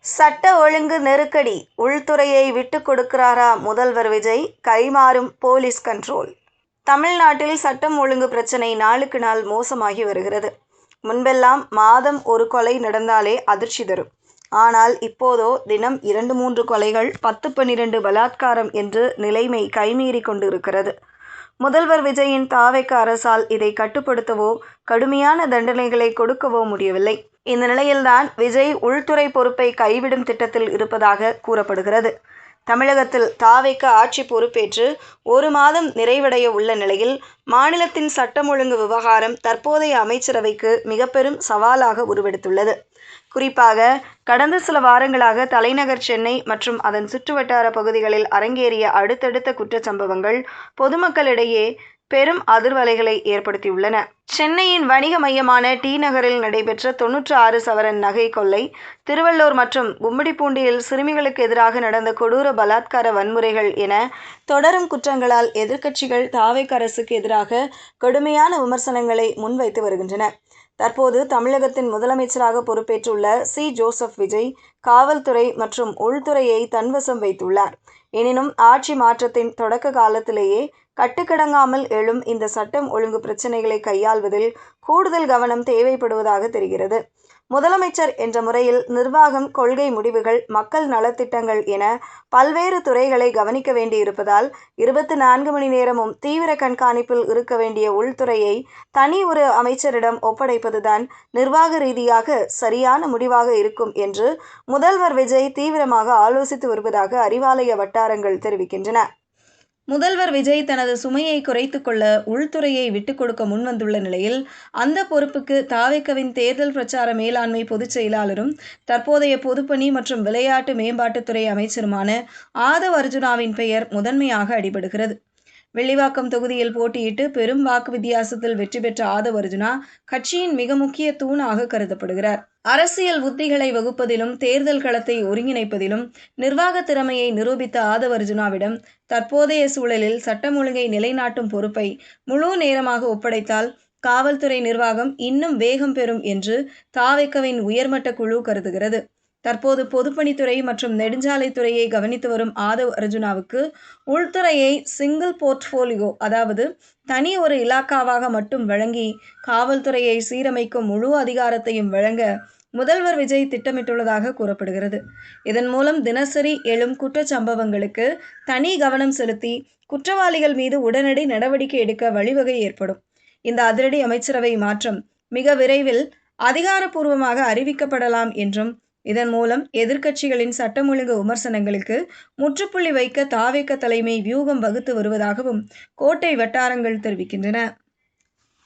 சட்ட ஒழுங்கு நெருக்கடி, உள்துறையை விட்டுக் கொடுக்கிறாரா முதல்வர் விஜய்? கைமாறும் police control. தமிழ்நாட்டில் சட்டம் ஒழுங்கு பிரச்சனை நாளுக்கு நாள் மோசமாகி வருகிறது. முன்பெல்லாம் மாதம் ஒரு கொலை நடந்தாலே அதிர்ச்சி தரும். ஆனால் இப்போதோ தினம் 2-3 கொலைகள், 10-12 பலாத்காரம் என்று நிலைமை கைமீறி கொண்டு இருக்கிறது. முதல்வர் விஜயின் தாவேக அரசால் இதை கட்டுப்படுத்தவோ கடுமையான தண்டனைகளை கொடுக்கவோ முடியவில்லை. இந்த நிலையில்தான் விஜய் உள்துறை பொறுப்பை கைவிடும் திட்டத்தில் இருப்பதாக கூறப்படுகிறது. தமிழகத்தில் தாவேக ஆட்சி பொறுப்பேற்று 1 மாதம் நிறைவடைய உள்ள நிலையில் மாநிலத்தின் சட்டம் ஒழுங்கு விவகாரம் தற்போதைய அமைச்சரவைக்கு மிக பெரும் சவாலாக உருவெடுத்துள்ளது. குறிப்பாக கடந்த சில வாரங்களாக தலைநகர் சென்னை மற்றும் அதன் சுற்றுவட்டார பகுதிகளில் அரங்கேறிய அடுத்தடுத்த குற்றச்சம்பவங்கள் பொதுமக்களிடையே பெரும் அதிர்வலைகளை ஏற்படுத்தியுள்ளன. சென்னையின் வணிக மையமான டி நகரில் நடைபெற்ற 96 சவரன் நகை கொள்ளை, திருவள்ளூர் மற்றும் கும்மிடிப்பூண்டியில் சிறுமிகளுக்கு எதிராக நடந்த கொடூர பலாத்கார வன்முறைகள் என தொடரும் குற்றங்களால் எதிர்க்கட்சிகள் தாவேக அரசுக்கு எதிராக கடுமையான விமர்சனங்களை முன்வைத்து வருகின்றன. தற்போது தமிழகத்தின் முதலமைச்சராக பொறுப்பேற்றுள்ள ஜோசப் விஜய் காவல்துறை மற்றும் உள்துறையை தன்வசம் வைத்துள்ளார். எனினும் ஆட்சி மாற்றத்தின் தொடக்க காலத்திலேயே கட்டுக்கடங்காமல் எழும் இந்த சட்டம் ஒழுங்கு பிரச்சினைகளை கையாள்வதில் கூடுதல் கவனம் தேவைப்படுவதாக தெரிகிறது. முதலமைச்சர் என்ற முறையில் நிர்வாகம், கொள்கை முடிவுகள், மக்கள் நலத்திட்டங்கள் என பல்வேறு துறைகளை கவனிக்க வேண்டியிருப்பதால் 24 மணி நேரமும் தீவிர கண்காணிப்பில் இருக்க வேண்டிய உள்துறையை தனி ஒரு அமைச்சரிடம் ஒப்படைப்பதுதான் நிர்வாக ரீதியாக சரியான முடிவாக இருக்கும் என்று முதல்வர் விஜய் தீவிரமாக ஆலோசித்து வருவதாக அறிவாலய வட்டாரங்கள் தெரிவிக்கின்றன. முதல்வர் விஜய் தனது சுமையை குறைத்துக் கொள்ள உள்துறையை விட்டுக் கொடுக்க முன்வந்துள்ள நிலையில் அந்த பொறுப்புக்கு தாவேகவின் தேர்தல் பிரச்சார மேலாண்மை பொதுச் செயலாளரும் தற்போதைய பொதுப்பணி மற்றும் விளையாட்டு மேம்பாட்டுத்துறை அமைச்சருமான ஆதவ் அர்ஜுனாவின் பெயர் முதன்மையாக அடிபடுகிறது. வெள்ளிவாக்கம் தொகுதியில் போட்டியிட்டு பெரும் வாக்கு வித்தியாசத்தில் வெற்றி பெற்ற ஆதவ் அர்ஜுனா கட்சியின் மிக முக்கிய தூணாக கருதப்படுகிறார். அரசியல் உத்திகளை வகுப்பதிலும் தேர்தல் களத்தை ஒருங்கிணைப்பதிலும் நிர்வாக திறமையை நிரூபித்த ஆதவ் அர்ஜுனாவிடம் தற்போதைய சூழலில் சட்டம் ஒழுங்கை நிலைநாட்டும் பொறுப்பை முழு நேரமாக ஒப்படைத்தால் காவல்துறை நிர்வாகம் இன்னும் வேகம் பெறும் என்று தாவேகவின் உயர்மட்ட குழு கருதுகிறது. தற்போது பொதுப்பணித்துறை மற்றும் நெடுஞ்சாலைத்துறையை கவனித்து வரும் ஆதவ் அர்ஜுனாவுக்கு உள்துறையை சிங்கிள் போர்ட்ஃபோலியோ, அதாவது தனி ஒரு இலாக்காவாக மட்டும் வழங்கி காவல்துறையை சீரமைக்கும் முழு அதிகாரத்தையும் வழங்க முதல்வர் விஜய் திட்டமிட்டுள்ளதாக கூறப்படுகிறது. இதன் மூலம் தினசரி எழும் குற்றச்சம்பவங்களுக்கு தனி கவனம் செலுத்தி குற்றவாளிகள் மீது உடனடி நடவடிக்கை எடுக்க வழிவகை ஏற்படும். இந்த அதிரடி அமைச்சரவை மாற்றம் மிக விரைவில் அதிகாரப்பூர்வமாக அறிவிக்கப்படலாம் என்றும், இதன் மூலம் எதிர்க்கட்சிகளின் சட்டம் ஒழுங்கு விமர்சனங்களுக்கு முற்றுப்புள்ளி வைக்க தாவேக தலைமை வியூகம் வகுத்து வருவதாகவும் கோட்டை வட்டாரங்கள் தெரிவிக்கின்றன.